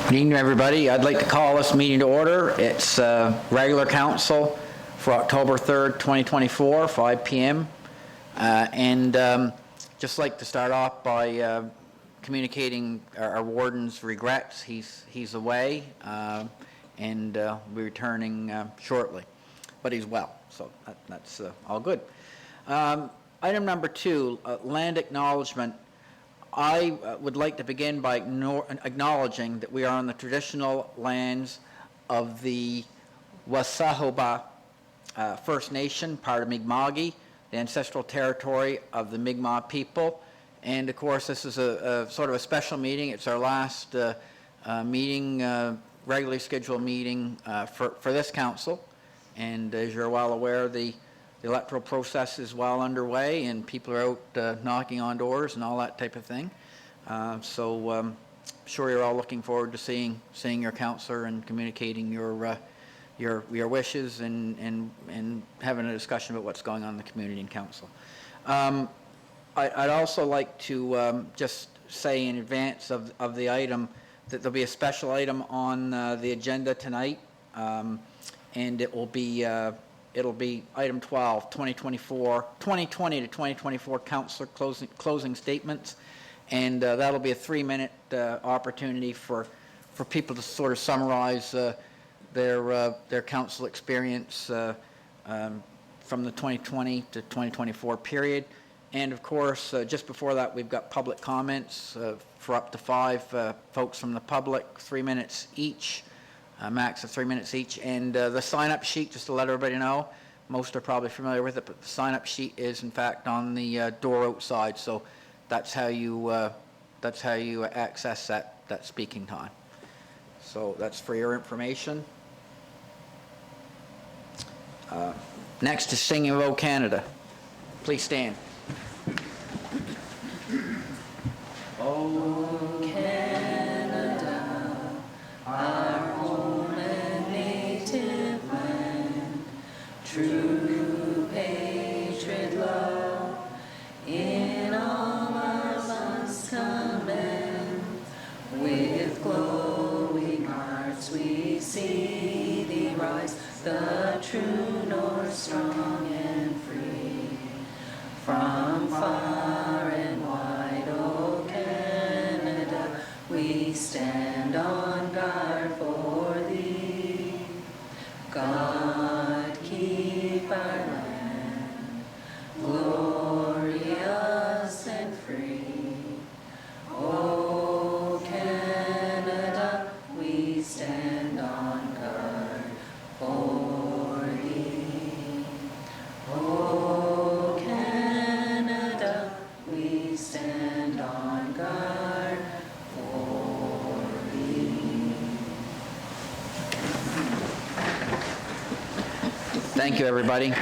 Good evening, everybody. I'd like to call this meeting to order. It's regular council for October 3rd, 2024, 5 p.m. Just like to start off by communicating our warden's regrets. He's away and will be returning shortly, but he's well, so that's all good. Item number 2, land acknowledgement. I would like to begin by acknowledging that we are on the traditional lands of the Wassahoba First Nation, part of Mi'kma'ki, the ancestral territory of the Mi'kmaq people. And of course, this is a sort of a special meeting. It's our last meeting, regularly scheduled meeting for this council. And as you're well aware, the electoral process is well underway, and people are out knocking on doors and all that type of thing. So I'm sure you're all looking forward to seeing your councillor and communicating your wishes and having a discussion about what's going on in the community and council. I'd also like to just say in advance of the item that there'll be a special item on the agenda tonight, and it'll be item 12, 2020 to 2024 councillor closing statements, and that'll be a 3-minute opportunity for people to sort of summarize their council experience from the 2020 to 2024 period. And of course, just before that, we've got public comments for up to 5 folks from the public, 3 minutes each. Max of 3 minutes each. And the sign-up sheet, just to let everybody know, most are probably familiar with it, but the sign-up sheet is in fact on the door outside. So that's how you access that speaking time. So that's for your information. Next is Singing of O Canada. Please stand. O Canada, our home and native land, true patriot love, in all our must commend. With glowing hearts we see thee rise, the true north, strong and free. From far and wide, O Canada, we stand on guard for thee. God keep our land glorious and free. O Canada, we stand on guard for thee. O Canada, we stand on guard for thee. Thank you, everybody.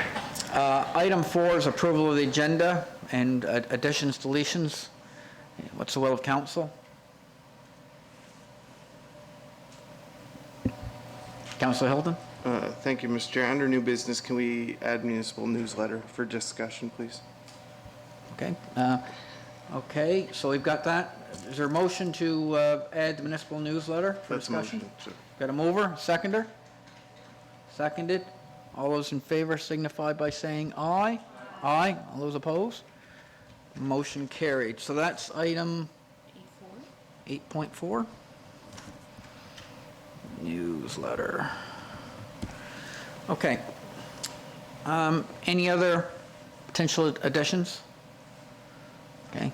Item 4 is approval of the agenda and additions, deletions. What's the will of council? Councillor Hilton? Thank you, Mr. Chair. Under new business, can we add municipal newsletter for discussion, please? Okay. Okay, so we've got that. Is there a motion to add the municipal newsletter for That's discussion? motion, sir. Got a mover, seconder? Seconded. All those in favor signify by saying aye. Aye. All those opposed? Motion carried. So that's item 8.4. Newsletter. Okay. Any other potential additions? Okay.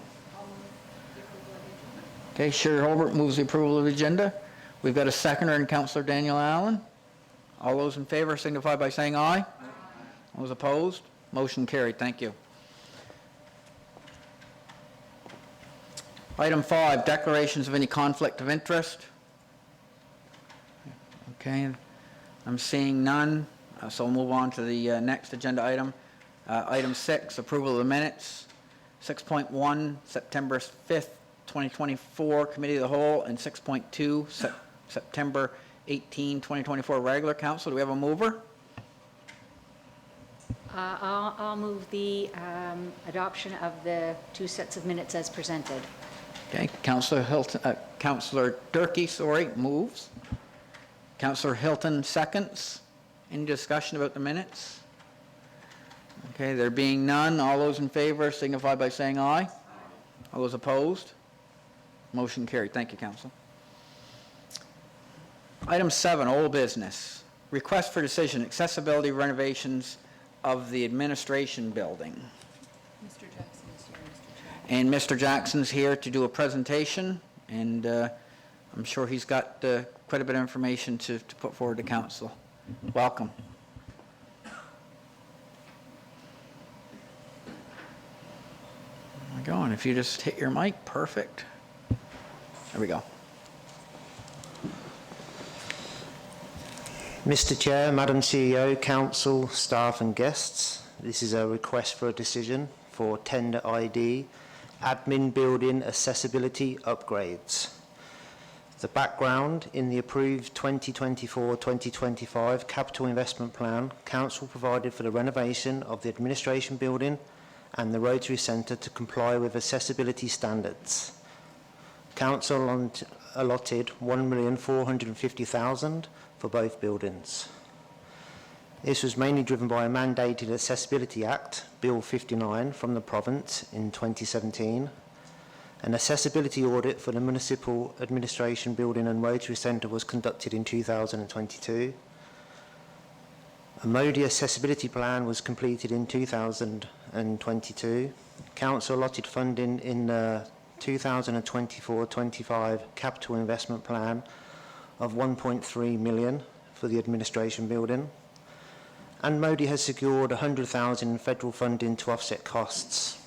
Okay, Sherry Holbert moves the approval of the agenda. We've got a seconder in Councillor Daniel Allen. All those in favor signify by saying aye. All those opposed? Motion carried. Thank you. Item 5, declarations of any conflict of interest. Okay, I'm seeing none, so we'll move on to the next agenda item. Item 6, approval of the minutes. 6.1, September 5th, 2024, Committee of the Whole, and 6.2, September 18, 2024, regular council. Do we have a mover? I'll move the adoption of the 2 sets of minutes as presented. Okay, Councillor Hilton, Counselor Durkee, moves. Counselor Hilton seconds. Any discussion about the minutes? Okay, there being none, all those in favor signify by saying aye. All those opposed? Motion carried. Thank you, Council. Item 7, old business. Request for decision, accessibility renovations of the administration building. Mr. Jackson is here, Mr. Chair. And Mr. Jackson's here to do a presentation, and I'm sure he's got quite a bit of information to put forward to Council. Welcome. There we go, and if you just hit your mic, perfect. There we go. Mr. Chair, Madam CEO, Council, staff and guests, this is a request for a decision for tender ID, admin building accessibility upgrades. The background: in the approved 2024-2025 capital investment plan, Council provided for the renovation of the administration building and the Rotary Centre to comply with accessibility standards. Council allotted $1,450,000 for both buildings. This was mainly driven by a mandated Accessibility Act, Bill 59, from the province in 2017, an accessibility audit for the Municipal Administration Building and Rotary Centre was conducted in 2022, a MODI accessibility plan was completed in 2022, Council allotted funding in the 2024-25 capital investment plan of $1.3 million for the administration building, and MODI has secured $100,000 in federal funding to offset costs.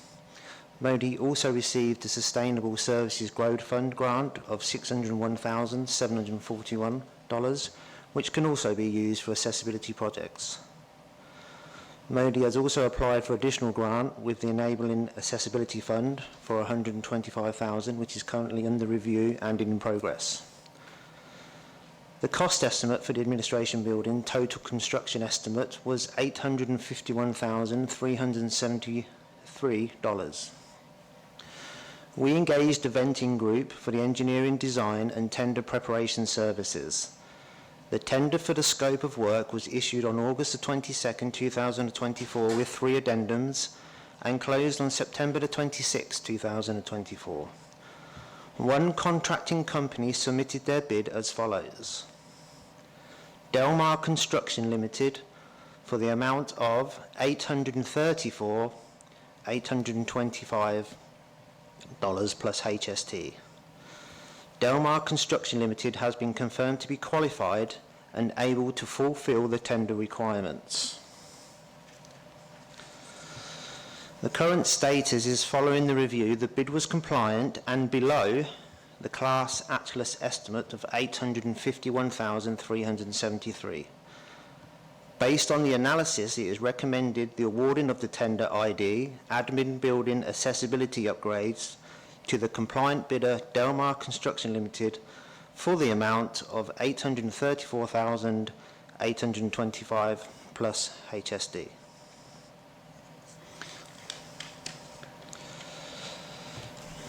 MODI also received a Sustainable Services Growth Fund grant of $601,741, which can also be used for accessibility projects. MODI has also applied for additional grant with the Enabling Accessibility Fund for $125,000, which is currently under review and in progress. The cost estimate for the administration building, total construction estimate, was $851,373. We engaged a venting group for the engineering design and tender preparation services. The tender for the scope of work was issued on August the 22nd, 2024 with 3 addendums and closed on September the 26th, 2024. One contracting company submitted their bid as follows: Delmar Construction Limited for the amount of $834,825 plus HST. Delmar Construction Limited has been confirmed to be qualified and able to fulfill the tender requirements. The current status is: following the review, the bid was compliant and below the Class Atlas estimate of $851,373. Based on the analysis, it is recommended the awarding of the tender ID, admin building accessibility upgrades, to the compliant bidder Delmar Construction Limited for the amount of $834,825 plus HSD.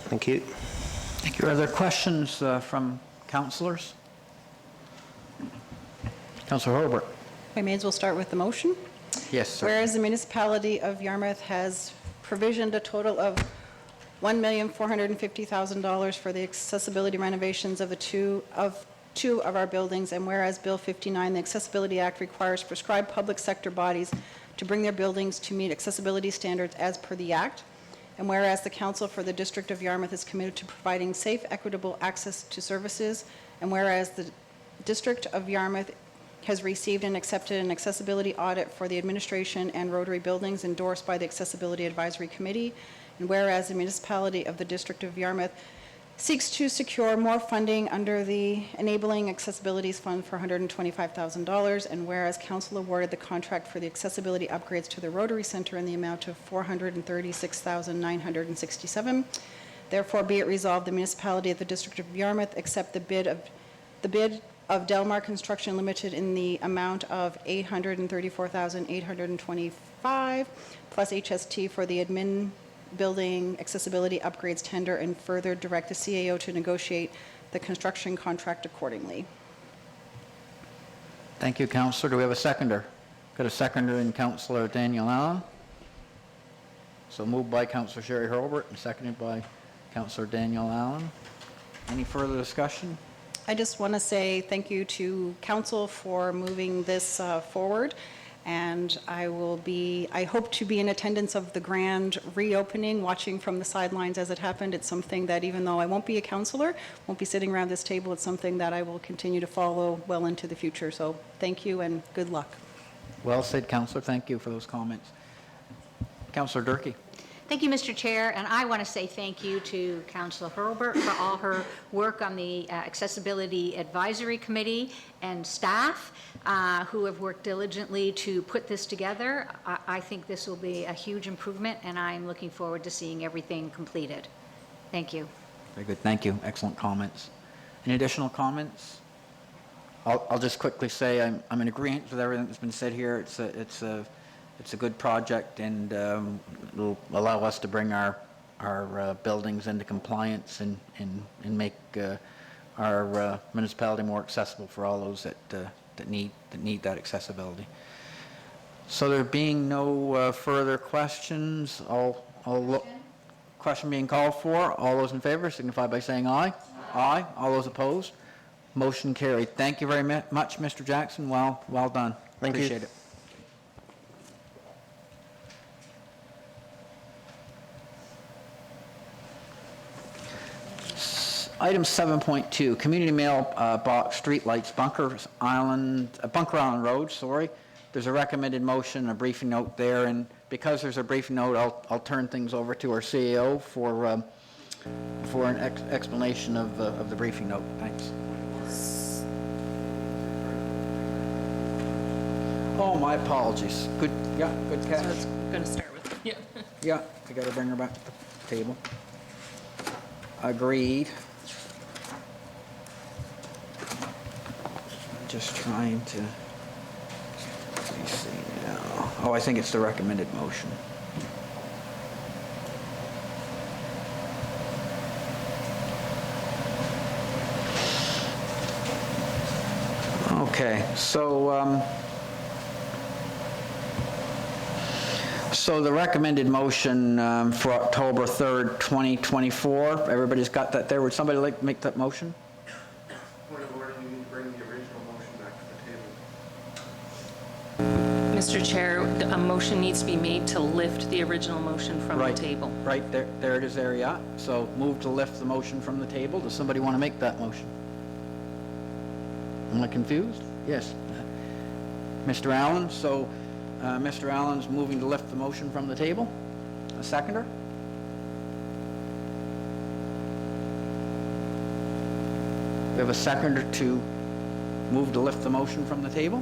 Thank you. Thank you. Are there questions from councillors? Councillor Hurlbert. We may as well start with the motion. Yes, sir. Whereas the municipality of Yarmouth has provisioned a total of $1,450,000 for the accessibility renovations of two of our buildings, and whereas Bill 59, the Accessibility Act, requires prescribed public sector bodies to bring their buildings to meet accessibility standards as per the Act, and whereas the Council for the District of Yarmouth is committed to providing safe, equitable access to services, and whereas the District of Yarmouth has received and accepted an accessibility audit for the administration and Rotary buildings endorsed by the Accessibility Advisory Committee, and whereas the municipality of the District of Yarmouth seeks to secure more funding under the Enabling Accessibilities Fund for $125,000, and whereas Council awarded the contract for the accessibility upgrades to the Rotary Centre in the amount of $436,967, therefore be it resolved, the municipality of the District of Yarmouth accept the bid of Delmar Construction Limited in the amount of $834,825 plus HST for the admin building accessibility upgrades tender, and further direct the CAO to negotiate the construction contract accordingly. Thank you, Councillor. Do we have a seconder? Got a seconder in Councillor Daniel Allen. So moved by Councillor Sherry Hurlbert and seconded by Councillor Daniel Allen. Any further discussion? I just want to say thank you to council for moving this forward, and I hope to be in attendance of the grand reopening, watching from the sidelines as it happened. It's something that, even though I won't be a councillor, won't be sitting around this table, it's something that I will continue to follow well into the future. So thank you and good luck. Well said, Councillor. Thank you for those comments. Councillor Durkee. Thank you, Mr. Chair, and I want to say thank you to Councillor Hurlbert for all her work on the Accessibility Advisory Committee and staff who have worked diligently to put this together. I think this will be a huge improvement, and I'm looking forward to seeing everything completed. Thank you. Very good. Thank you. Excellent comments. Any additional comments? I'll just quickly say I'm in agreement with everything that's been said here. It's a good project, and it'll allow us to bring our buildings into compliance and make our municipality more accessible for all those that need that accessibility. So there being no further questions, I'll look. Question being called for. All those in favor signify by saying aye. Aye. All those opposed. Motion carried. Thank you very much, Mr. Jackson. Well done. Thank you. Appreciate it. Item 7.2, community mailbox streetlights, Bunker Island Road, sorry. There's a recommended motion, a briefing note there, and because there's a briefing note, I'll turn things over to our CAO for an explanation of the briefing note. Thanks. Oh, my apologies. Good catch. So it's going to start with, yeah. Yeah, I got to bring her back to the table. Agreed. Just trying to, let me see now. Oh, I think it's the recommended motion. Okay, so the recommended motion for October 3rd, 2024, everybody's got that there. Would somebody like to make that motion? Point of order, you need to bring the original motion back to the table. Mr. Chair, a motion needs to be made to lift the original motion from the Right. table. Right, there it is there, yeah. So move to lift the motion from the table. Does somebody want to make that motion? Am I confused? Yes. Mr. Allen, so Mr. Allen's moving to lift the motion from the table. A seconder? We have a seconder to move to lift the motion from the table?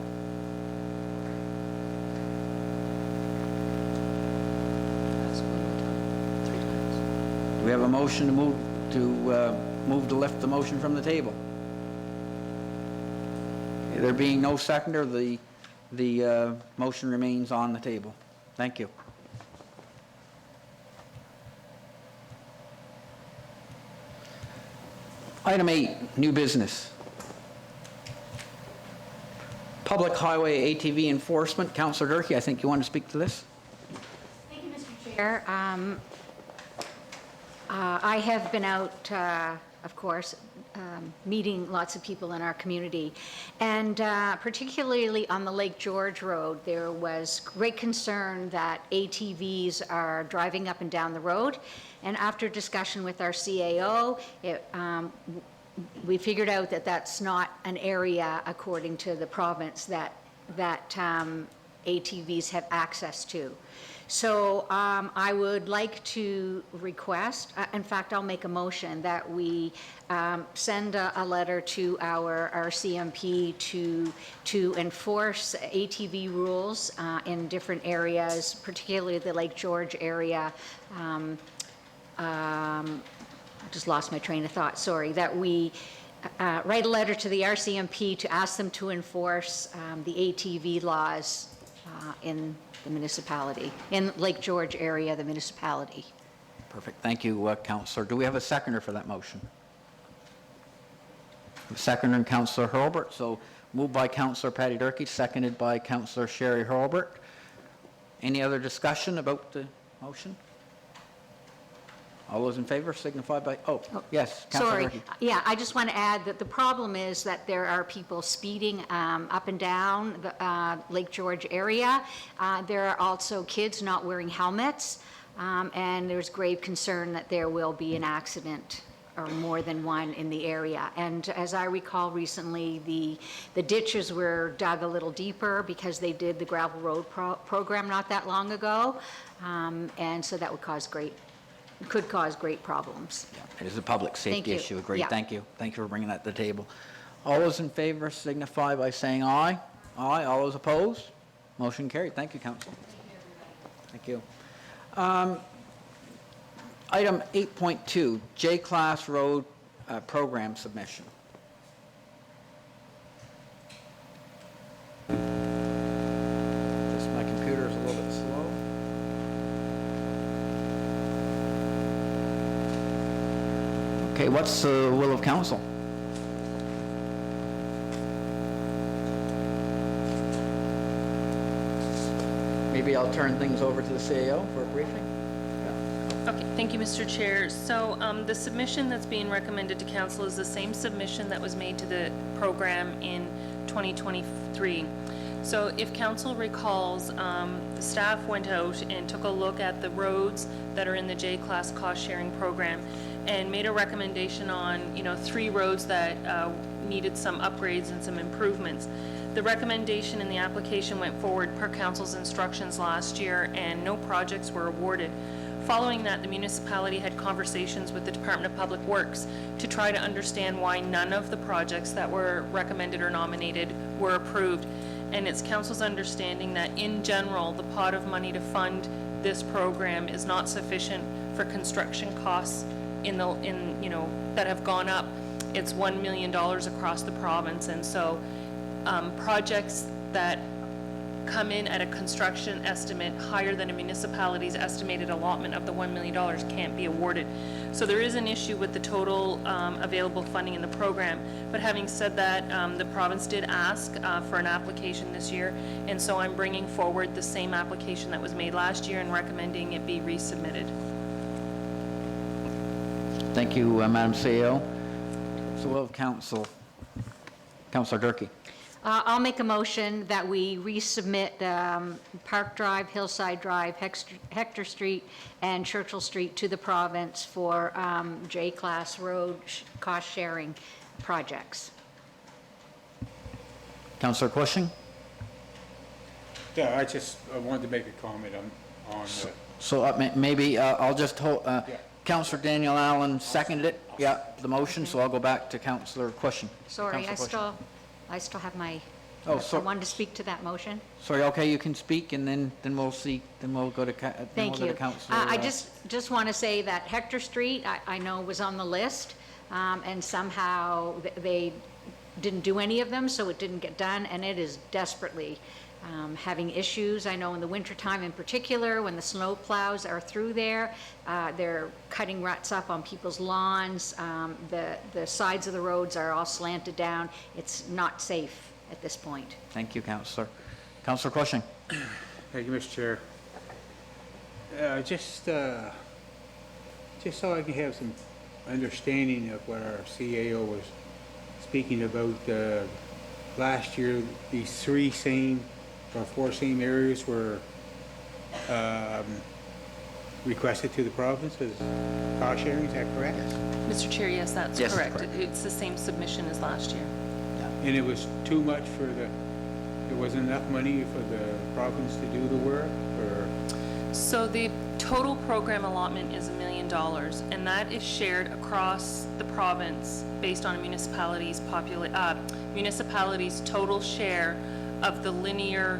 That's one more time, 3 times. Do we have a motion to move to lift the motion from the table? There being no seconder, the motion remains on the table. Thank you. Item 8, new business. Public highway ATV enforcement. Councillor Durkee, I think you want to speak to this? Thank you, Mr. Chair. I have been out, of course, meeting lots of people in our community, and particularly on the Lake George Road, there was great concern that ATVs are driving up and down the road, and after discussion with our CAO, we figured out that that's not an area, according to the province, that ATVs have access to. So I would like to request, in fact, I'll make a motion that we send a letter to our CMP to enforce ATV rules in different areas, particularly the Lake George area. I just lost my train of thought, sorry, that we write a letter to the RCMP to ask them to enforce the ATV laws in the municipality, in Lake George area, the municipality. Perfect. Thank you, Councillor. Do we have a seconder for that motion? Seconder, Councillor Hurlbert. So moved by Councillor Patty Durkee, seconded by Councillor Sherry Hurlbert. Any other discussion about the motion? All those in favor signify by, yes, Councillor Sorry, Durkee. yeah, I just want to add that the problem is that there are people speeding up and down the Lake George area. There are also kids not wearing helmets, and there's grave concern that there will be an accident or more than one in the area. And as I recall recently, the ditches were dug a little deeper because they did the gravel road program not that long ago, and so that would could cause great problems. It is a public Thank safety you. issue, agreed. Yeah. Thank you. Thank you for bringing that to the table. All those in favor signify by saying aye. Aye. All those opposed? Motion carried. Thank you, Council. Thank you. Item 8.2, J-Class Road Program Submission. Just my computer is a little bit slow. Okay, what's the will of council? Maybe I'll turn things over to the CAO for a briefing. Okay, thank you, Mr. Chair. So the submission that's being recommended to council is the same submission that was made to the program in 2023. So if council recalls, the staff went out and took a look at the roads that are in the J-Class cost-sharing program and made a recommendation on, 3 roads that needed some upgrades and some improvements. The recommendation in the application went forward per council's instructions last year, and no projects were awarded. Following that, the municipality had conversations with the Department of Public Works to try to understand why none of the projects that were recommended or nominated were approved. And it's council's understanding that in general, the pot of money to fund this program is not sufficient for construction costs that have gone up. It's $1 million across the province, and so projects that come in at a construction estimate higher than a municipality's estimated allotment of the $1 million can't be awarded. So there is an issue with the total available funding in the program. But having said that, the province did ask for an application this year, and so I'm bringing forward the same application that was made last year and recommending it be resubmitted. Thank you, Madam CEO. So will of council, Councillor Durkee. I'll make a motion that we resubmit Park Drive, Hillside Drive, Hector Street, and Churchill Street to the province for J-Class Road cost-sharing projects. Councillor Cushing? Yeah, I wanted to make a comment on So maybe I'll just hold, Councillor Daniel Allen seconded it, the motion, so I'll go back to Councillor Cushing. Sorry, Councillor Cushing. I still have my, Oh, I wanted to speak to that motion. Sorry, okay, you can speak, and then we'll see, then we'll go to, Thank you. Councillor. I just want to say that Hector Street, I know was on the list, and somehow they didn't do any of them, so it didn't get done, and it is desperately having issues. I know in the wintertime in particular, when the snow plows are through there, they're cutting ruts up on people's lawns. The sides of the roads are all slanted down. It's not safe at this point. Thank you, Councillor. Councillor Cushing. Thank you, Mr. Chair. Just so I can have some understanding of what our CAO was speaking about, last year, these 4 same areas were requested to the province as cost sharing, is that correct? Mr. Chair, yes, that's Yes, correct. correct. It's the same submission as last year. And it was too much there wasn't enough money for the province to do the work, or? So the total program allotment is $1 million, and that is shared across the province based on a municipality's total share of the linear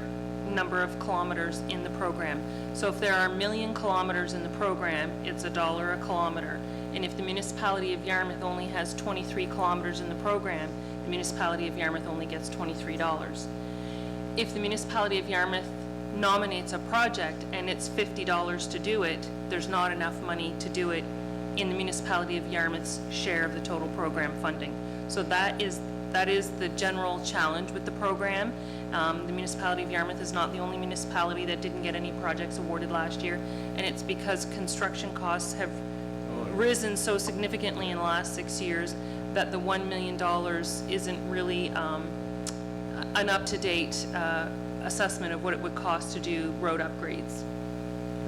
number of kilometers in the program. So if there are 1 million kilometers in the program, it's $1 a kilometer. And if the municipality of Yarmouth only has 23 kilometers in the program, the municipality of Yarmouth only gets $23. If the municipality of Yarmouth nominates a project and it's $50 to do it, there's not enough money to do it in the municipality of Yarmouth's share of the total program funding. So that is the general challenge with the program. The municipality of Yarmouth is not the only municipality that didn't get any projects awarded last year, and it's because construction costs have risen so significantly in the last 6 years that the $1 million isn't really an up-to-date assessment of what it would cost to do road upgrades.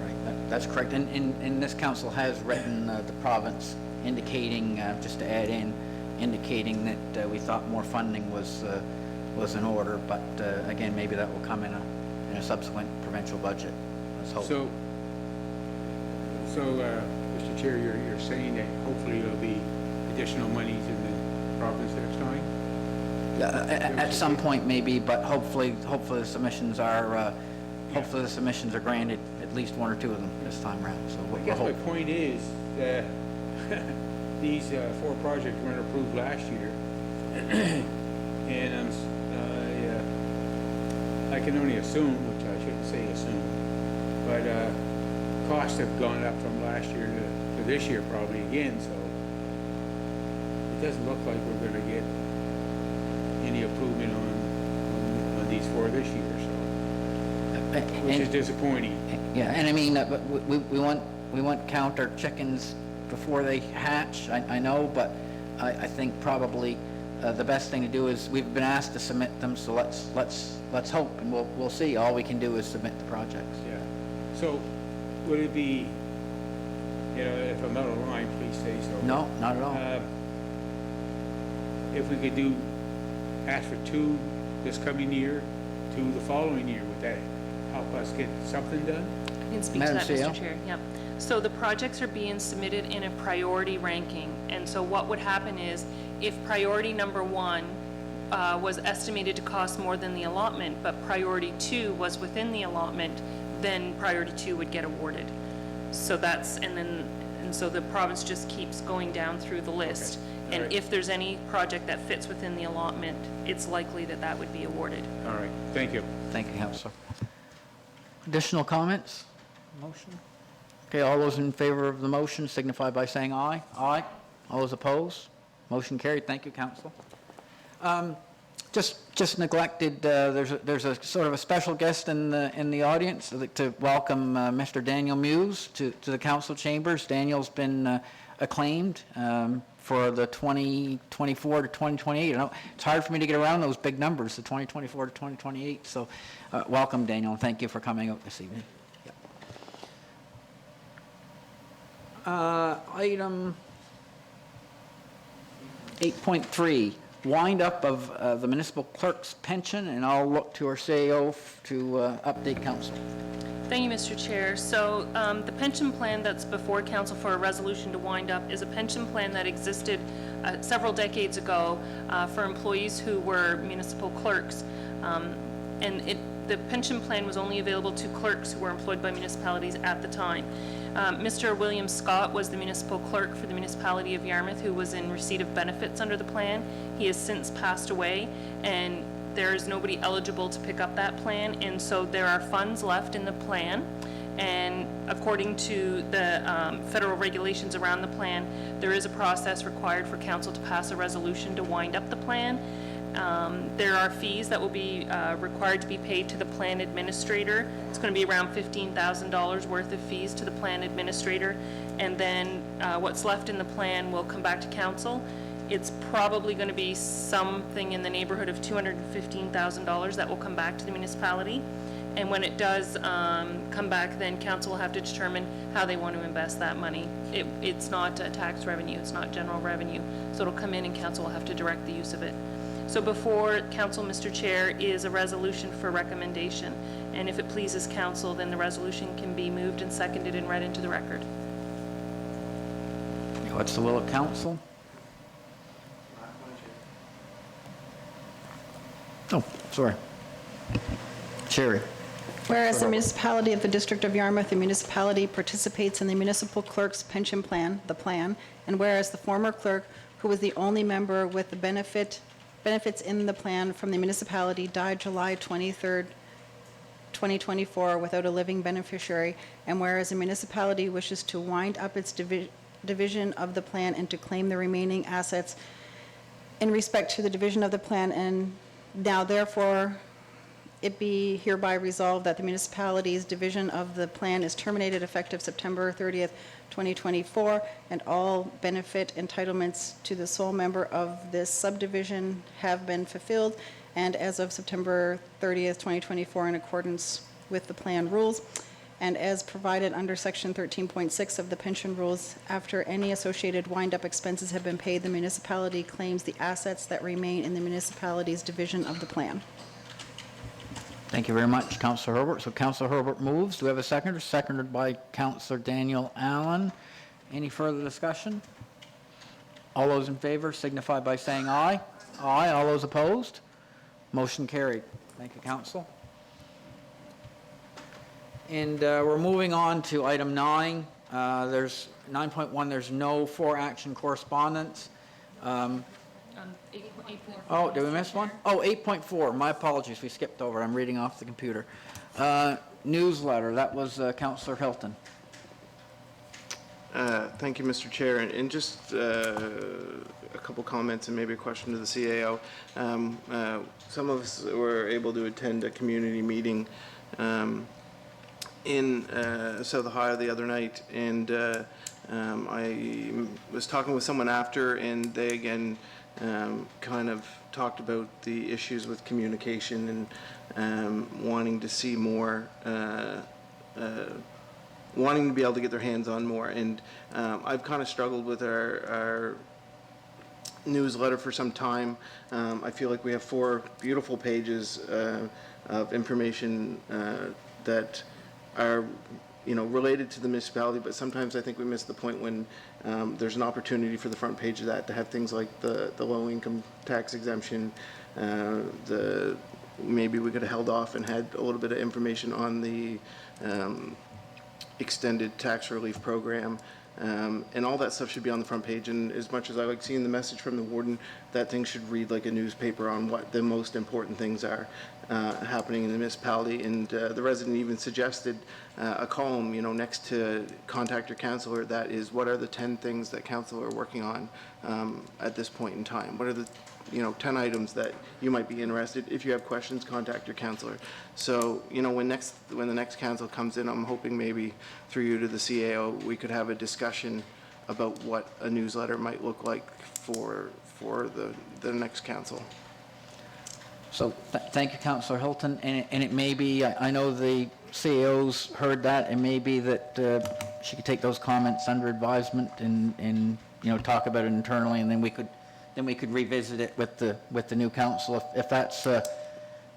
Right, that's correct. And this council has written the province indicating, just to add in, indicating that we thought more funding was in order, but again, maybe that will come in a subsequent provincial budget. Let's hope. So, Mr. Chair, you're saying that hopefully there'll be additional monies in the province next time? At some point maybe, but hopefully the submissions are, hopefully the submissions are granted, at least one or two of them this time around, so I we'll guess my hope. point is that these 4 projects weren't approved last year. And I can only assume, which I shouldn't say assume, but costs have gone up from last year to this year probably again, so it doesn't look like we're gonna get any improvement on these 4 this year, so, which is disappointing. Yeah, and I mean, but we want counter chickens before they hatch, I know, but I think probably the best thing to do is, we've been asked to submit them, so let's hope, and we'll see. All we can do is submit the projects. Yeah. So would it be, if I'm out of line, please say so. No, not at all. If we could ask for 2 this coming year, 2 the following year, would that help us get something done? I can speak to Madam that, CEO? Mr. Chair. Yep. So the projects are being submitted in a priority ranking, and so what would happen is, if priority number 1 was estimated to cost more than the allotment, but priority 2 was within the allotment, then priority 2 would get awarded. So so the province just keeps going down through the list. Okay. And Alright. if there's any project that fits within the allotment, it's likely that would be awarded. All right, thank you. Thank you, Councillor. Additional comments? Motion? Okay, all those in favor of the motion signify by saying aye. Aye. All those opposed? Motion carried. Thank you, Council. Just neglected, there's a sort of a special guest in the audience. I'd like to welcome Mr. Daniel Muse to the council chambers. Daniel's been acclaimed for the 2024 to 2028. I know it's hard for me to get around those big numbers, the 2024 to 2028. So welcome, Daniel, and thank you for coming out this evening. Item 8.3, wind up of the municipal clerk's pension, and I'll look to our CAO to update council. Thank you, Mr. Chair. So the pension plan that's before council for a resolution to wind up is a pension plan that existed several decades ago for employees who were municipal clerks. The pension plan was only available to clerks who were employed by municipalities at the time. Mr. William Scott was the municipal clerk for the municipality of Yarmouth who was in receipt of benefits under the plan. He has since passed away, and there is nobody eligible to pick up that plan, and so there are funds left in the plan. And according to the federal regulations around the plan, there is a process required for council to pass a resolution to wind up the plan. There are fees that will be required to be paid to the plan administrator. It's going to be around $15,000 worth of fees to the plan administrator, and then what's left in the plan will come back to council. It's probably going to be something in the neighborhood of $215,000 that will come back to the municipality. And when it does come back, then council will have to determine how they want to invest that money. It's not tax revenue, it's not general revenue, so it'll come in and council will have to direct the use of it. So before council, Mr. Chair, is a resolution for recommendation. And if it pleases council, then the resolution can be moved and seconded and read into the record. What's the will of council? Oh, sorry. Sherry. Whereas the municipality of the District of Yarmouth, the municipality participates in the municipal clerk's pension plan, the plan, and whereas the former clerk, who was the only member with the benefits in the plan from the municipality, died July 23rd, 2024, without a living beneficiary, and whereas the municipality wishes to wind up its division of the plan and to claim the remaining assets in respect to the division of the plan, and now therefore it be hereby resolved that the municipality's division of the plan is terminated effective September 30th, 2024, and all benefit entitlements to the sole member of this subdivision have been fulfilled, and as of September 30th, 2024, in accordance with the plan rules, and as provided under Section 13.6 of the pension rules, after any associated wind-up expenses have been paid, the municipality claims the assets that remain in the municipality's division of the plan. Thank you very much, Councillor Herbert. So Councillor Herbert moves. Do we have a seconder? Seconded by Councillor Daniel Allen. Any further discussion? All those in favor signify by saying aye. Aye. All those opposed? Motion carried. Thank you, Council. And we're moving on to item 9. There's 9.1, there's no for-action correspondence. Oh, did we miss one? Oh, 8.4, my apologies, we skipped over, I'm reading off the computer. Newsletter, that was Councillor Hilton. Thank you, Mr. Chair, and just a couple comments and maybe a question to the CAO. Some of us were able to attend a community meeting in South Ohio the other night, and I was talking with someone after, and they again kind of talked about the issues with communication and wanting to see more, wanting to be able to get their hands on more. And I've kind of struggled with our newsletter for some time. I feel like we have 4 beautiful pages of information that are, you know, related to the municipality, but sometimes I think we miss the point when there's an opportunity for the front page of that to have things like the low income tax exemption, maybe we could have held off and had a little bit of information on the extended tax relief program. And all that stuff should be on the front page. And as much as I like seeing the message from the warden, that thing should read like a newspaper on what the most important things are happening in the municipality. And the resident even suggested a column, you know, next to contact your councillor, that is, what are the 10 things that council are working on at this point in time? What are the 10 items that you might be interested. If you have questions, contact your councillor. So, when the next council comes in, I'm hoping maybe through you to the CAO, we could have a discussion about what a newsletter might look like for the next council. So thank you, Councillor Hilton. And it may be, I know the CAO's heard that, it may be that she could take those comments under advisement and talk about it internally, and then we could revisit it with the new council. If that's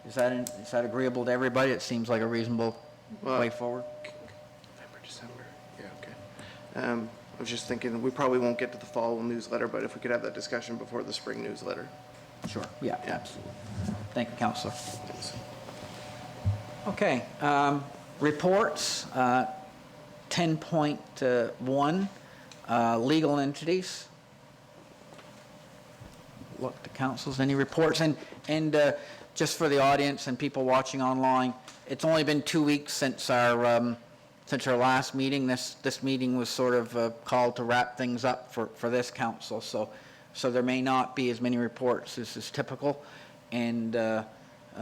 is that agreeable to everybody? It seems like a reasonable way forward. November, December. Yeah, okay. I was just thinking we probably won't get to the fall newsletter, but if we could have that discussion before the spring newsletter. Sure. Yeah, absolutely. Thank you, Councillor. Thanks. Okay. Reports. 10.1. Legal entities. Look to councils. Any reports? And just for the audience and people watching online, it's only been 2 weeks since our last meeting. This meeting was sort of called to wrap things up for this council. So there may not be as many reports as is typical, and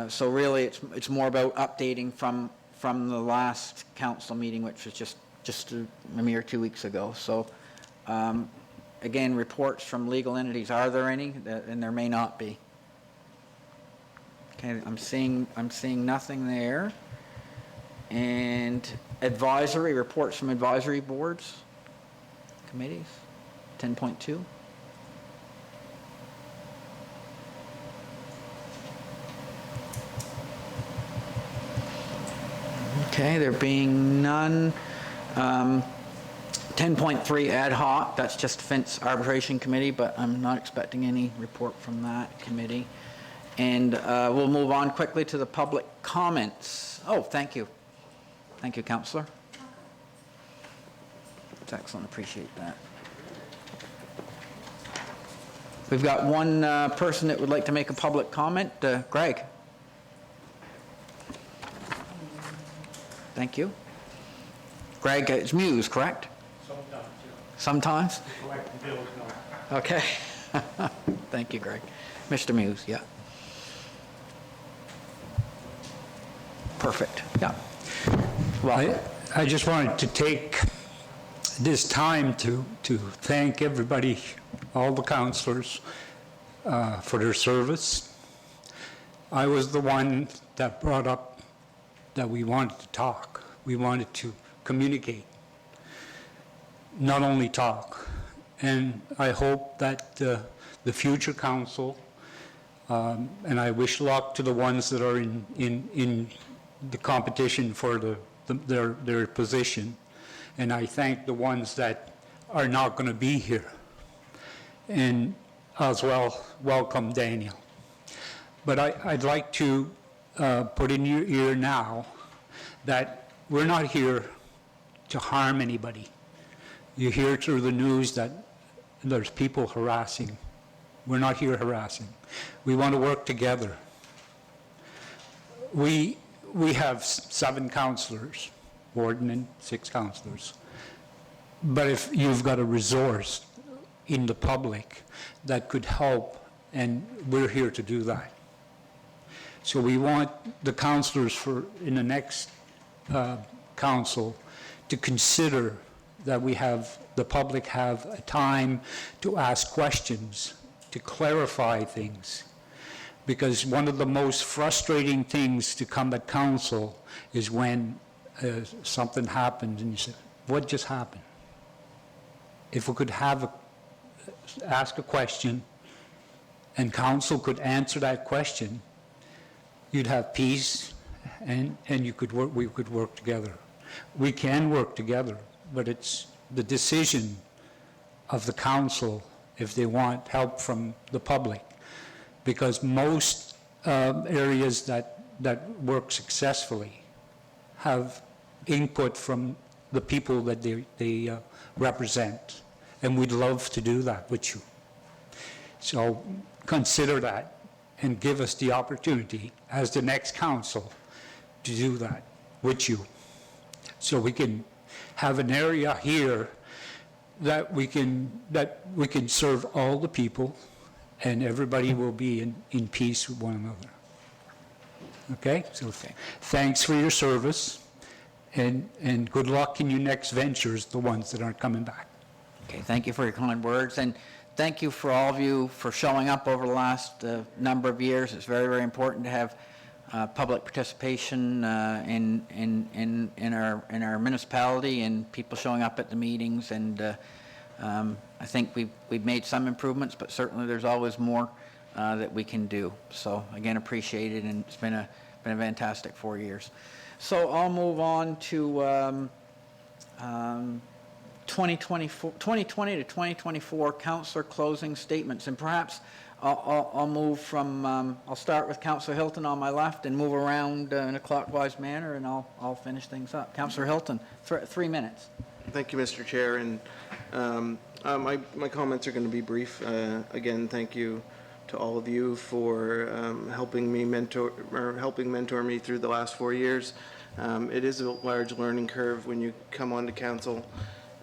so really it's more about updating from the last council meeting, which was just a mere 2 weeks ago. So. Again, reports from legal entities. Are there any? And there may not be. Okay, I'm seeing nothing there. And advisory reports from advisory boards, committees. 10.2. Okay, there being none. 10.3 ad hoc, that's just Fence Arbitration Committee, but I'm not expecting any report from that committee. And we'll move on quickly to the public comments. Oh, thank you. Thank you, Councillor. That's excellent, appreciate that. We've got one person that would like to make a public comment. Greg. Thank you. Greg, it's Muse, correct? Sometimes? Collect the bills, no. Okay. Thank you, Greg. Mr. Muse, yeah. Perfect, yeah. Well, I just wanted to take this time to thank everybody, all the counselors, for their service. I was the one that brought up that we wanted to talk. We wanted to communicate, not only talk. And I hope that the future council, and I wish luck to the ones that are in the competition for their position. And I thank the ones that are not going to be here. And as well, welcome Daniel. But I'd like to put in your ear now that we're not here to harm anybody. You hear through the news that there's people harassing. We're not here harassing. We want to work together. We have 7 counselors, warden and 6 counselors. But if you've got a resource in the public that could help, and we're here to do that. So we want the counselors in the next council to consider that the public have a time to ask questions, to clarify things. Because one of the most frustrating things to come at council is when something happens and you say, what just happened? If we could ask a question and council could answer that question, you'd have peace and we could work together. We can work together, but it's the decision of the council if they want help from the public. Because most areas that work successfully have input from the people that they represent. And we'd love to do that with you. So consider that and give us the opportunity as the next council to do that with you. So we can have an area here that we can serve all the people and everybody will be in peace with one another. Okay? So thanks for your service and good luck in your next ventures, the ones that aren't coming back. okay, thank you for your kind words, and thank you for all of you for showing up over the last number of years. It's very, very important to have public participation in our municipality and people showing up at the meetings, and I think we've made some improvements, but certainly there's always more that we can do. So again, appreciate it, and it's been a fantastic 4 years. So I'll move on to 2020 to 2024 councillor closing statements, and perhaps I'll move from I'll start with Councillor Hilton on my left and move around in a clockwise manner, and I'll finish things up. Councillor Hilton, 3 minutes. Thank you, Mr. Chair, and my comments are going to be brief. Again, thank you to all of you for helping mentor me through the last 4 years. It is a large learning curve when you come onto council.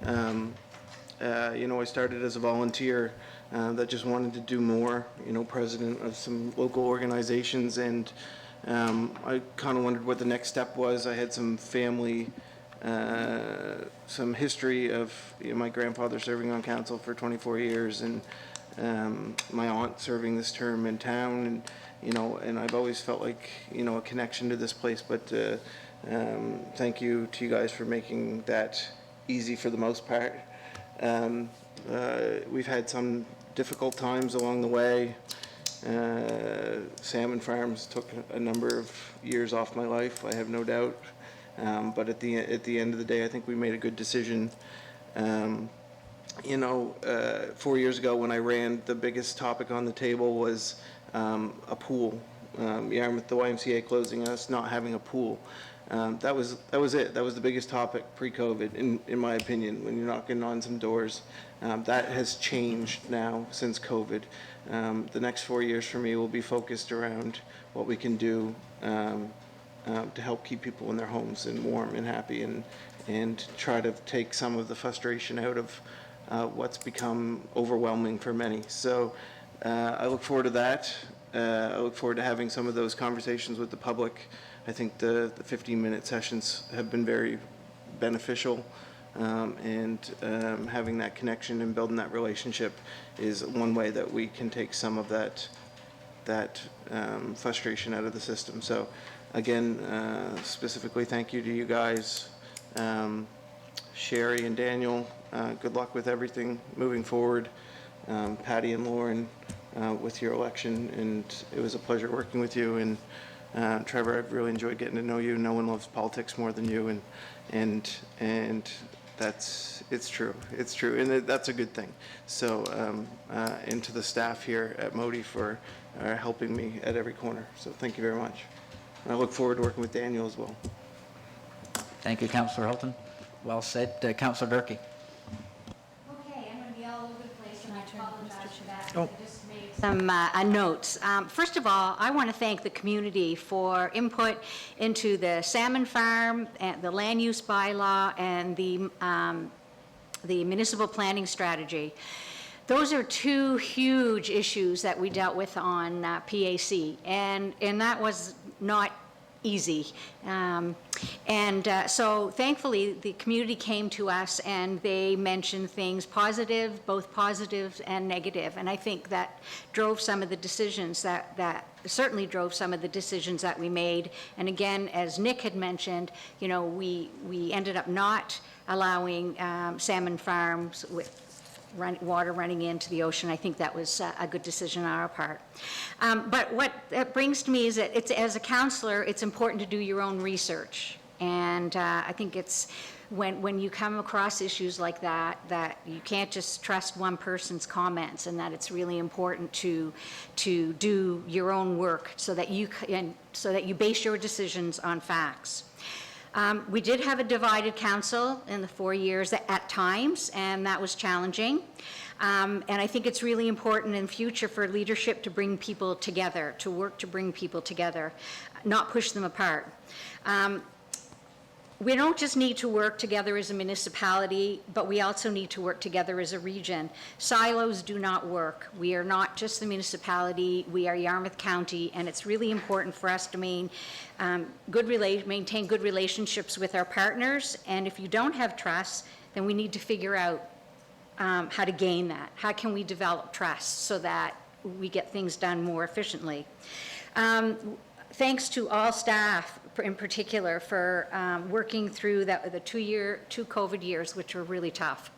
I started as a volunteer that just wanted to do more, president of some local organizations, and I kind of wondered what the next step was. I had some family, some history of my grandfather serving on council for 24 years, and my aunt serving this term in town, and I've always felt like, a connection to this place, but thank you to you guys for making that easy for the most part. We've had some difficult times along the way. Salmon farms took a number of years off my life, I have no doubt. But at the end of the day, I think we made a good decision. 4 years ago when I ran, the biggest topic on the table was a pool. Yarmouth, the YMCA closing us, not having a pool. That was it. That was the biggest topic pre-COVID, in my opinion, when you're knocking on some doors. That has changed now since COVID. The next 4 years for me will be focused around what we can do to help keep people in their homes and warm and happy, and try to take some of the frustration out of what's become overwhelming for many. So I look forward to that. I look forward to having some of those conversations with the public. I think the 15-minute sessions have been very beneficial, and having that connection and building that relationship is one way that we can take some of that frustration out of the system. So again, specifically thank you to you guys, Sherry and Daniel. Good luck with everything moving forward. Patty and Lauren, with your election, and it was a pleasure working with you. And Trevor, I've really enjoyed getting to know you. No one loves politics more than you, and it's true, and that's a good thing. So, and to the staff here at Modi for helping me at every corner. So thank you very much. And I look forward to working with Daniel as well. Thank you, Councillor Hilton. Well said. Councillor Durkee. Okay, I'm going to be all over the place, and I apologize for that. Oh. I just made some notes. First of all, I want to thank the community for input into the salmon farm, and the land use bylaw, and the municipal planning strategy. Those are two huge issues that we dealt with on PAC, and that was not easy. So thankfully, the community came to us and they mentioned things positive, both positive and negative. And I think that drove some of the decisions that certainly drove some of the decisions that we made. And again, as Nick had mentioned, you know, we ended up not allowing salmon farms with water running into the ocean. I think that was a good decision on our part. But what that brings to me is that as a counselor, it's important to do your own research. And I think it's when you come across issues like that you can't just trust one person's comments, and that it's really important to do your own work so that you base your decisions on facts. We did have a divided council in the 4 years at times, and that was challenging. And I think it's really important in future for leadership to bring people together, to work to bring people together, not push them apart. We don't just need to work together as a municipality, but we also need to work together as a region. Silos do not work. We are not just the municipality, we are Yarmouth County, and it's really important for us to maintain good relationships with our partners. And if you don't have trust, then we need to figure out how to gain that. How can we develop trust so that we get things done more efficiently? Thanks to all staff in particular for working through the two COVID years, which were really tough.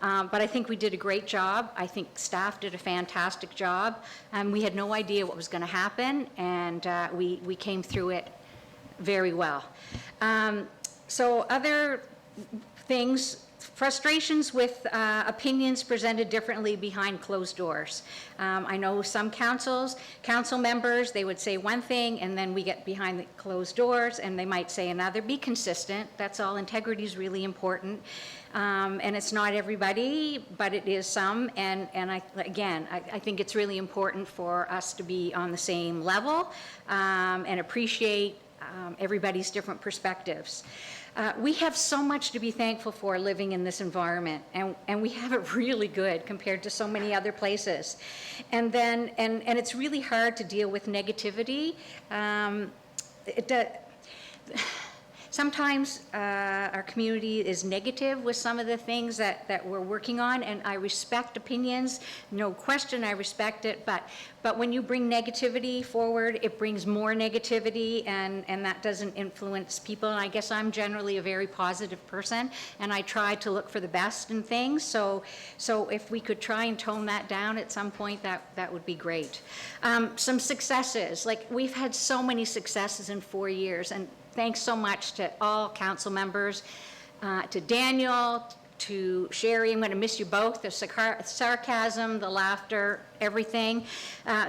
But I think we did a great job. I think staff did a fantastic job. We had no idea what was going to happen, and we came through it very well. So other things, frustrations with opinions presented differently behind closed doors. I know some council members, they would say one thing, and then we get behind the closed doors and they might say another. Be consistent, that's all. Integrity is really important. And it's not everybody, but it is some. And I think it's really important for us to be on the same level and appreciate everybody's different perspectives. We have so much to be thankful for living in this environment, and we have it really good compared to so many other places. And then, and it's really hard to deal with negativity. Sometimes our community is negative with some of the things that we're working on, and I respect opinions, no question, I respect it, but when you bring negativity forward, it brings more negativity, and that doesn't influence people. And I guess I'm generally a very positive person, and I try to look for the best in things, so if we could try and tone that down at some point, that would be great. Some successes, like we've had so many successes in 4 years, and thanks so much to all council members, to Daniel, to Sherry. I'm going to miss you both, the sarcasm, the laughter, everything.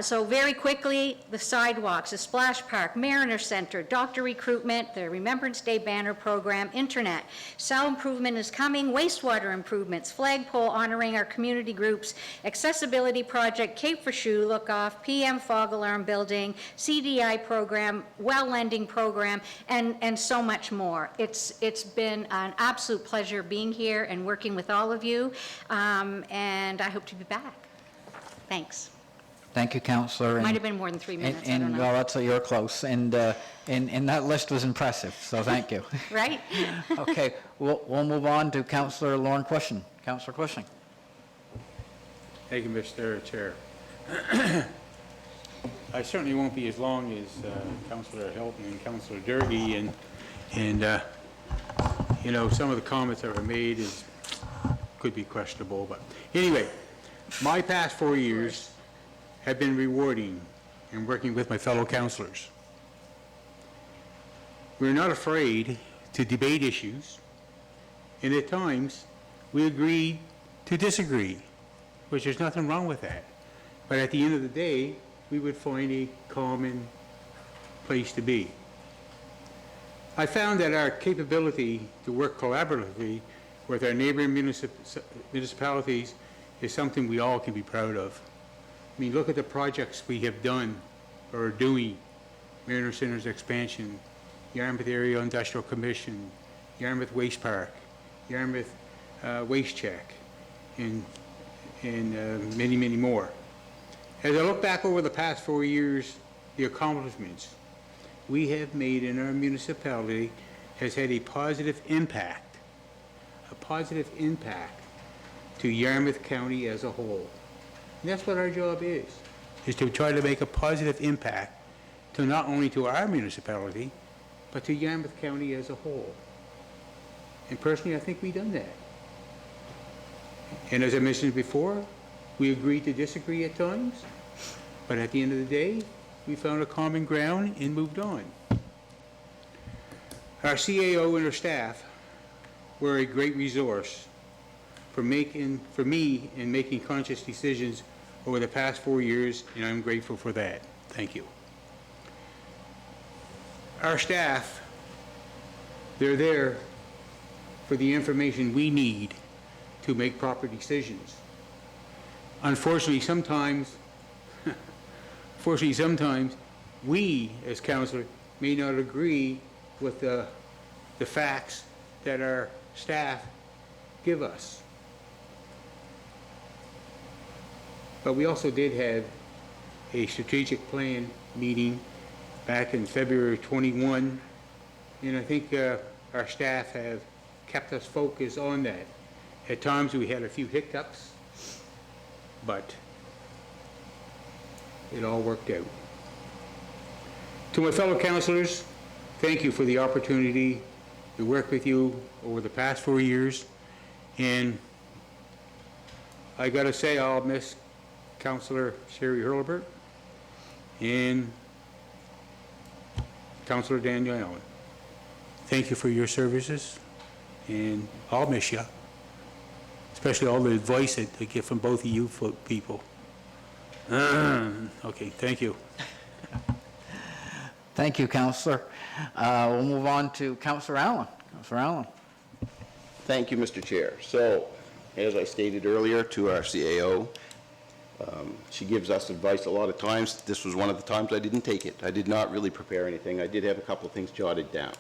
So very quickly, the sidewalks, the splash park, Mariner Center, doctor recruitment, the Remembrance Day banner program, internet, cell improvement is coming, wastewater improvements, flagpole honoring our community groups, accessibility project, Cape for Shoe Lookoff, PM fog alarm building, CDI program, well lending program, and so much more. It's been an absolute pleasure being here and working with all of you, and I hope to be back. Thanks. Thank you, Counselor. Might have been more than 3 minutes, I don't And, know. well, that's, you're close, and that list was impressive, so thank you. Right? Okay, we'll move on to Counselor Lauren Quishing. Counselor Quishing. Thank you, Mr. Chair. I certainly won't be as long as Councillor Hilton and Councillor Durkee, and you know, some of the comments that were made could be questionable, but anyway, my past 4 years have been rewarding in working with my fellow councillors. We're not afraid to debate issues, and at times, we agree to disagree, which there's nothing wrong with that. But at the end of the day, we would find a common place to be. I found that our capability to work collaboratively with our neighboring municipalities is something we all can be proud of. I mean, look at the projects we have done or are doing. Mariner Center's expansion, Yarmouth Area Industrial Commission, Yarmouth Waste Park, Yarmouth Waste Check, and many, many more. As I look back over the past 4 years, the accomplishments we have made in our municipality has had a positive impact to Yarmouth County as a whole. And that's what our job is to try to make a positive impact to not only to our municipality, but to Yarmouth County as a whole. And personally, I think we've done that. And as I mentioned before, we agreed to disagree at times, but at the end of the day, we found a common ground and moved on. Our CAO and our staff were a great resource for me in making conscious decisions over the past 4 years, and I'm grateful for that. Thank you. Our staff, they're there for the information we need to make proper decisions. Unfortunately, sometimes we, as councillors, may not agree with the facts that our staff give us. But we also did have a strategic plan meeting back in February 21, and I think our staff have kept us focused on that. At times we had a few hiccups, but it all worked out. To my fellow councillors, thank you for the opportunity to work with you over the past 4 years, and I got to say I'll miss Councillor Sherry Hurlbert and Councillor Daniel Allen. Thank you for your services, and I'll miss you, especially all the advice that I get from both of you people. Okay, thank you. Thank you, Counselor. We'll move on to Counselor Allen. Counselor Allen. Thank you, Mr. Chair. So, as I stated earlier to our CAO, she gives us advice a lot of times. This was one of the times I didn't take it. I did not really prepare anything. I did have a couple of things jotted down.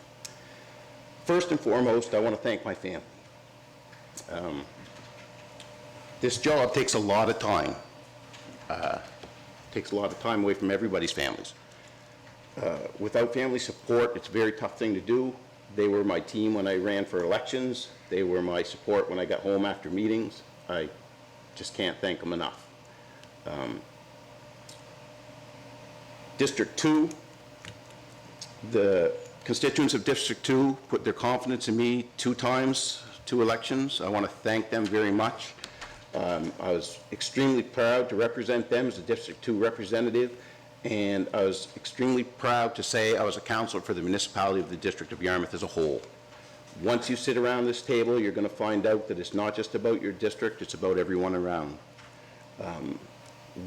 First and foremost, I want to thank my family. This job takes a lot of time. Takes a lot of time away from everybody's families. Without family support, it's a very tough thing to do. They were my team when I ran for elections. They were my support when I got home after meetings. I just can't thank them enough. District 2, the constituents of District 2 put their confidence in me 2 times, 2 elections. I want to thank them very much. I was extremely proud to represent them as a District 2 representative, and I was extremely proud to say I was a councillor for the municipality of the District of Yarmouth as a whole. Once you sit around this table, you're going to find out that it's not just about your district, it's about everyone around.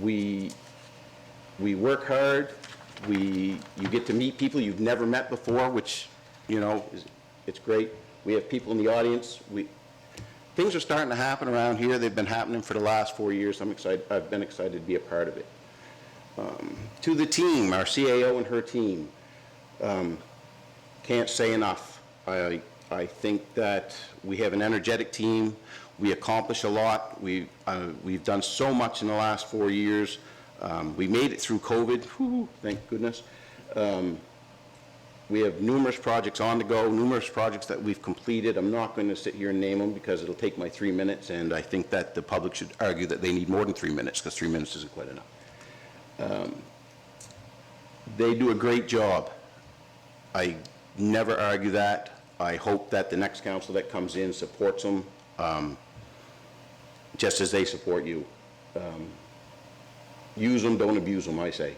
We work hard. You get to meet people you've never met before, which, you know, it's great. We have people in the audience. Things are starting to happen around here. They've been happening for the last 4 years. I've been excited to be a part of it. To the team, our CAO and her team, can't say enough. I think that we have an energetic team. We accomplish a lot. We've done so much in the last 4 years. We made it through COVID, whew, thank goodness. We have numerous projects on the go, numerous projects that we've completed. I'm not going to sit here and name them because it'll take my 3 minutes, and I think that the public should argue that they need more than 3 minutes, because 3 minutes isn't quite enough. They do a great job. I never argue that. I hope that the next council that comes in supports them, just as they support you. Use them, don't abuse them, I say.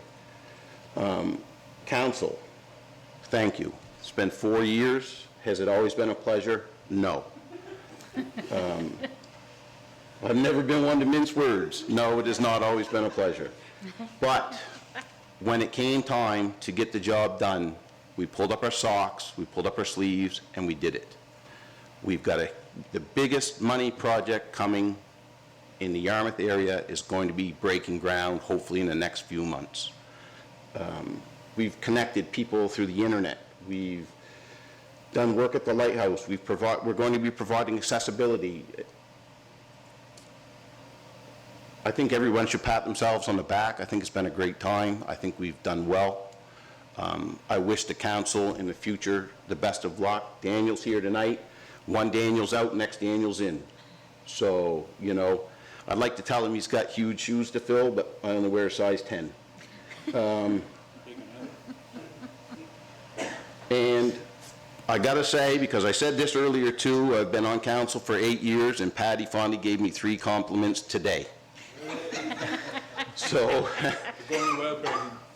Council, thank you. It's been 4 years. Has it always been a pleasure? No. I've never been one to mince words. No, it has not always been a pleasure. But when it came time to get the job done, we pulled up our socks, we pulled up our sleeves, and we did it. We've got the biggest money project coming in the Yarmouth area is going to be breaking ground, hopefully in the next few months. We've connected people through the internet. We've done work at the lighthouse. We're going to be providing accessibility. I think everyone should pat themselves on the back. I think it's been a great time. I think we've done well. I wish the council in the future the best of luck. Daniel's here tonight. One Daniel's out, next Daniel's in. So, you know, I'd like to tell him he's got huge shoes to fill, but I only wear a size 10. And I gotta say, because I said this earlier too, I've been on council for 8 years, and Patty Fondy gave me 3 compliments today. So,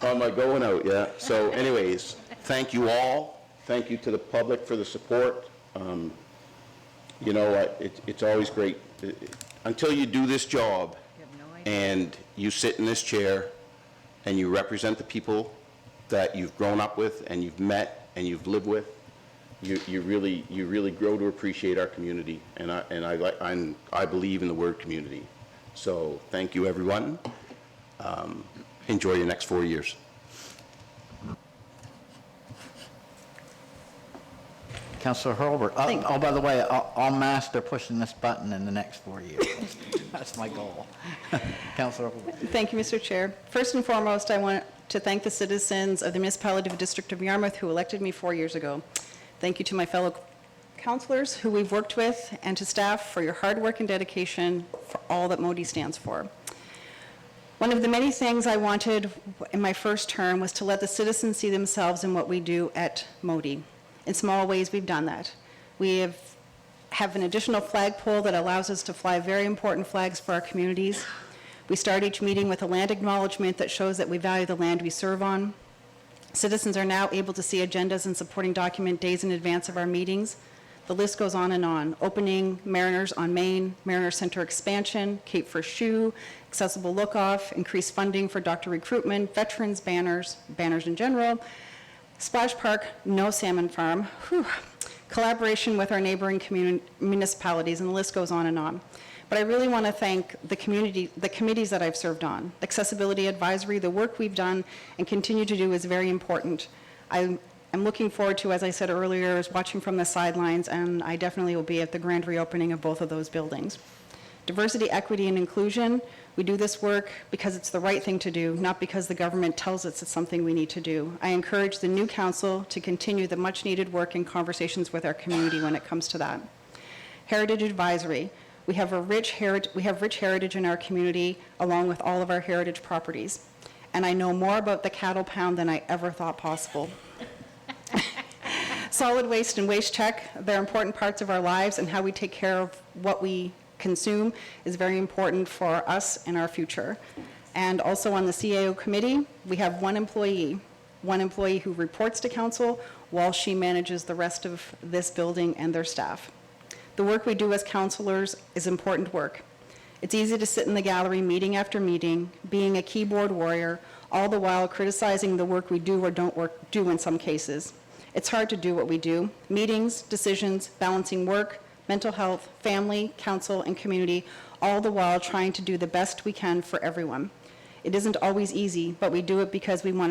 on my going out, yeah. So anyways, thank you all. Thank you to the public for the support. You know, it's always great. Until you do this job and you sit in this chair and you represent the people that you've grown up with and you've met and you've lived with, you really grow to appreciate our community, and I believe in the word community. So thank you, everyone. Enjoy your next 4 years. Councillor Hurlbert, oh, by the way, I'll master pushing this button in the next 4 years. That's my goal. Councillor Hurlbert. Thank you, Mr. Chair. First and foremost, I want to thank the citizens of the municipality of the District of Yarmouth who elected me 4 years ago. Thank you to my fellow councillors who we've worked with, and to staff for your hard work and dedication for all that Modi stands for. One of the many things I wanted in my first term was to let the citizens see themselves in what we do at Modi. In small ways, we've done that. We have an additional flagpole that allows us to fly very important flags for our communities. We start each meeting with a land acknowledgement that shows that we value the land we serve on. Citizens are now able to see agendas and supporting document days in advance of our meetings. The list goes on and on. Opening Mariners on Main, Mariner Center expansion, Cape First Shoe, accessible look-off, increased funding for doctor recruitment, veterans banners in general, Splash Park, no salmon farm, collaboration with our neighboring municipalities, and the list goes on and on. But I really want to thank the committees that I've served on. Accessibility Advisory, the work we've done and continue to do is very important. I'm looking forward to, as I said earlier, is watching from the sidelines, and I definitely will be at the grand reopening of both of those buildings. Diversity, equity, and inclusion. We do this work because it's the right thing to do, not because the government tells us it's something we need to do. I encourage the new council to continue the much-needed work and conversations with our community when it comes to that. Heritage Advisory. We have rich heritage in our community, along with all of our heritage properties. And I know more about the cattle pound than I ever thought possible. Solid waste and waste check, they're important parts of our lives, and how we take care of what we consume is very important for us and our future. And also on the CAO committee, we have one employee who reports to council while she manages the rest of this building and their staff. The work we do as councilors is important work. It's easy to sit in the gallery meeting after meeting, being a keyboard warrior, all the while criticizing the work we do or don't do in some cases. It's hard to do what we do: meetings, decisions, balancing work, mental health, family, council, and community, all the while trying to do the best we can for everyone. It isn't always easy, but we do it because we want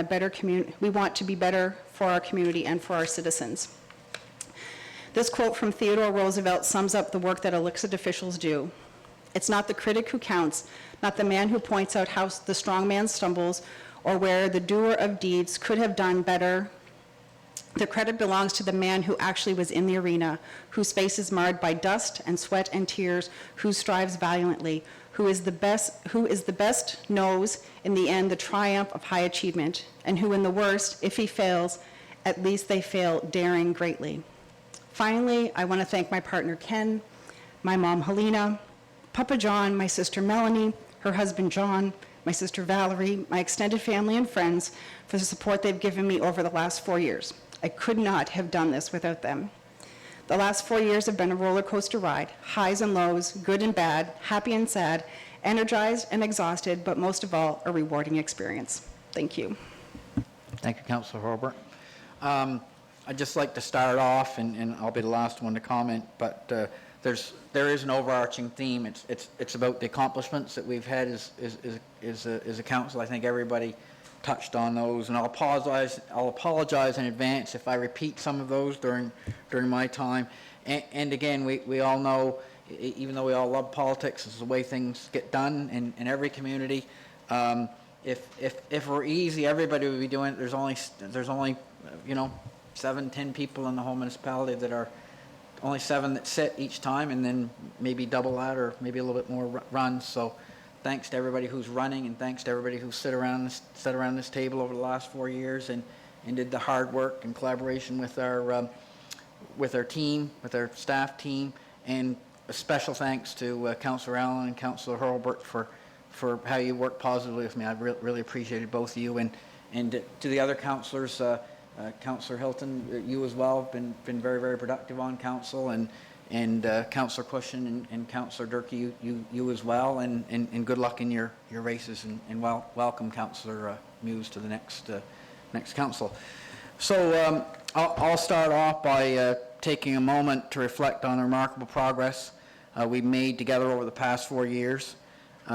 to be better for our community and for our citizens. This quote from Theodore Roosevelt sums up the work that elected officials do. It's not the critic who counts, not the man who points out how the strong man stumbles or where the doer of deeds could have done better. The credit belongs to the man who actually was in the arena, whose face is marred by dust and sweat and tears, who strives valiantly, who is the best knows in the end the triumph of high achievement, and who in the worst, if he fails, at least they fail daring greatly. Finally, I want to thank my partner Ken, my mom Helena, Papa John, my sister Melanie, her husband John, my sister Valerie, my extended family and friends for the support they've given me over the last 4 years. I could not have done this without them. The last 4 years have been a roller coaster ride, highs and lows, good and bad, happy and sad, energized and exhausted, but most of all, a rewarding experience. Thank you. Thank you, Councillor Hurlbert. I'd just like to start off, and I'll be the last one to comment, but there is an overarching theme. It's about the accomplishments that we've had as a council. I think everybody touched on those, and I'll apologize in advance if I repeat some of those during my time. And again, we all know, even though we all love politics, it's the way things get done in every community. If we're easy, everybody would be doing it. There's only 7-10 people in the whole municipality that are only 7 that sit each time, and then maybe double that or maybe a little bit more runs. So thanks to everybody who's running, and thanks to everybody who sat around this table over the last 4 years and did the hard work in collaboration with our team, with our staff team, and a special thanks to Councillor Allen and Councillor Hurlbert for how you worked positively with me. I really appreciated both of you, and to the other councillors, Councillor Hilton, you as well have been very, very productive on council, and Councillor Cushion and Councillor Durkee, you as well, and good luck in your races, and welcome Councillor Muse to the next council. So I'll start off by taking a moment to reflect on the remarkable progress we've made together over the past 4 years.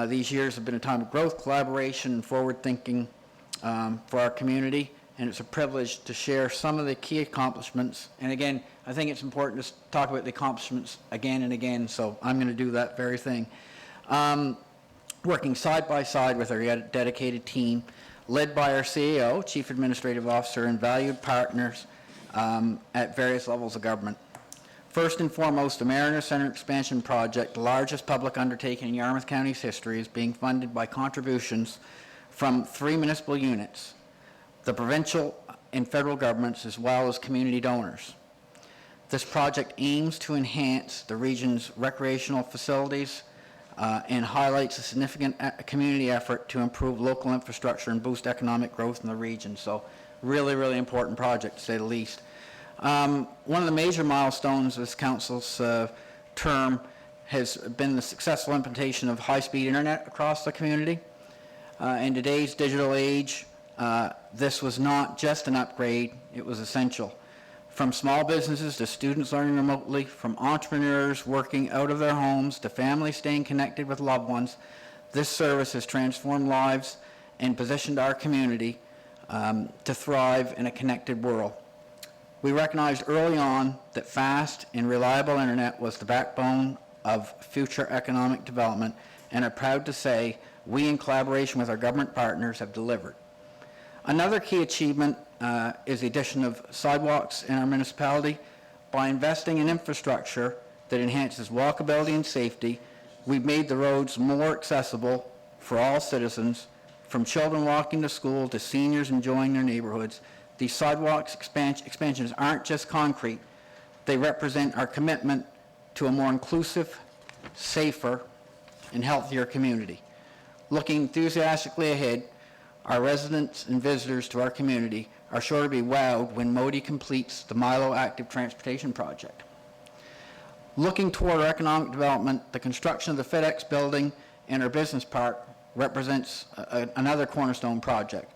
These years have been a time of growth, collaboration, and forward thinking for our community, and it's a privilege to share some of the key accomplishments. And again, I think it's important to talk about the accomplishments again and again, so I'm going to do that very thing. Working side by side with our dedicated team, led by our CEO, Chief Administrative Officer, and valued partners at various levels of government. First and foremost, the Mariner Centre Expansion Project, the largest public undertaking in Yarmouth County's history, is being funded by contributions from 3 municipal units, the provincial and federal governments, as well as community donors. This project aims to enhance the region's recreational facilities and highlights a significant community effort to improve local infrastructure and boost economic growth in the region. So really, really important project, to say the least. One of the major milestones of this council's term has been the successful implementation of high-speed internet across the community. In today's digital age, this was not just an upgrade, it was essential. From small businesses to students learning remotely, from entrepreneurs working out of their homes to families staying connected with loved ones, this service has transformed lives and positioned our community to thrive in a connected world. We recognized early on that fast and reliable internet was the backbone of future economic development, and are proud to say we, in collaboration with our government partners, have delivered. Another key achievement is the addition of sidewalks in our municipality. By investing in infrastructure that enhances walkability and safety, we've made the roads more accessible for all citizens, from children walking to school to seniors enjoying their neighborhoods. These sidewalks expansions aren't just concrete. They represent our commitment to a more inclusive, safer, and healthier community. Looking enthusiastically ahead, our residents and visitors to our community are sure to be wowed when Modi completes the Milo Active Transportation Project. Looking toward our economic development, the construction of the FedEx building in our business park represents another cornerstone project.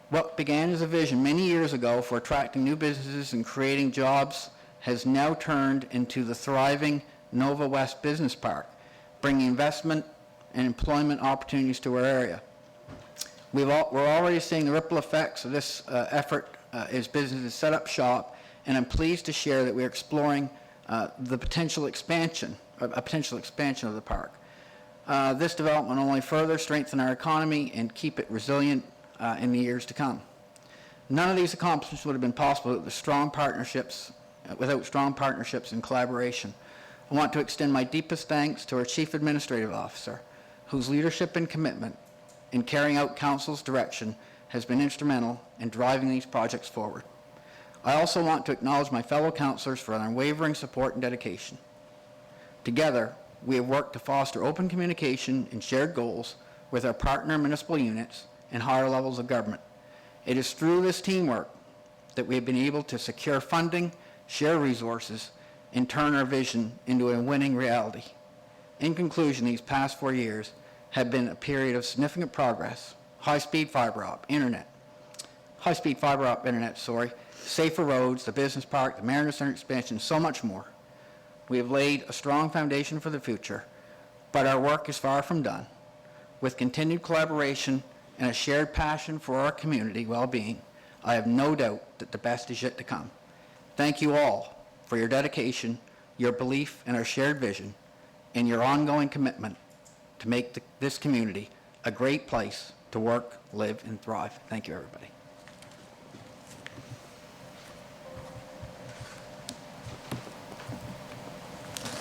What began as a vision many years ago for attracting new businesses and creating jobs has now turned into the thriving Nova West Business Park, bringing investment and employment opportunities to our area. We're already seeing the ripple effects of this effort as businesses set up shop, and I'm pleased to share that we're exploring a potential expansion of the park. This development will only further strengthen our economy and keep it resilient in the years to come. None of these accomplishments would have been possible without strong partnerships and collaboration. I want to extend my deepest thanks to our Chief Administrative Officer, whose leadership and commitment in carrying out Council's direction has been instrumental in driving these projects forward. I also want to acknowledge my fellow councillors for their unwavering support and dedication. Together, we have worked to foster open communication and shared goals with our partner municipal units and higher levels of government. It is through this teamwork that we have been able to secure funding, share resources, and turn our vision into a winning reality. In conclusion, these past 4 years have been a period of significant progress. High-speed fiber optic internet, safer roads, the business park, the Mariner Center expansion, so much more. We have laid a strong foundation for the future, but our work is far from done. With continued collaboration and a shared passion for our community well-being, I have no doubt that the best is yet to come. Thank you all for your dedication, your belief in our shared vision, and your ongoing commitment to make this community a great place to work, live, and thrive. Thank you, everybody.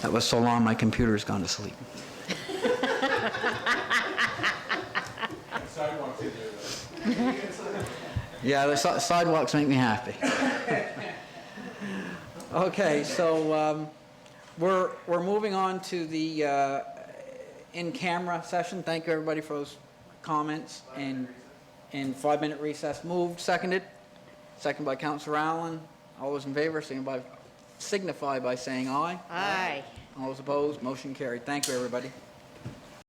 That was so long, my computer's gone to sleep. Yeah, the sidewalks make me happy. Okay, so we're moving on to the in-camera session. Thank you, everybody, for those comments. And 5-minute recess. Moved, seconded. Seconded by Councillor Allen. All those in favor, signify by saying aye. Aye. All those opposed, motion carried. Thank you, everybody.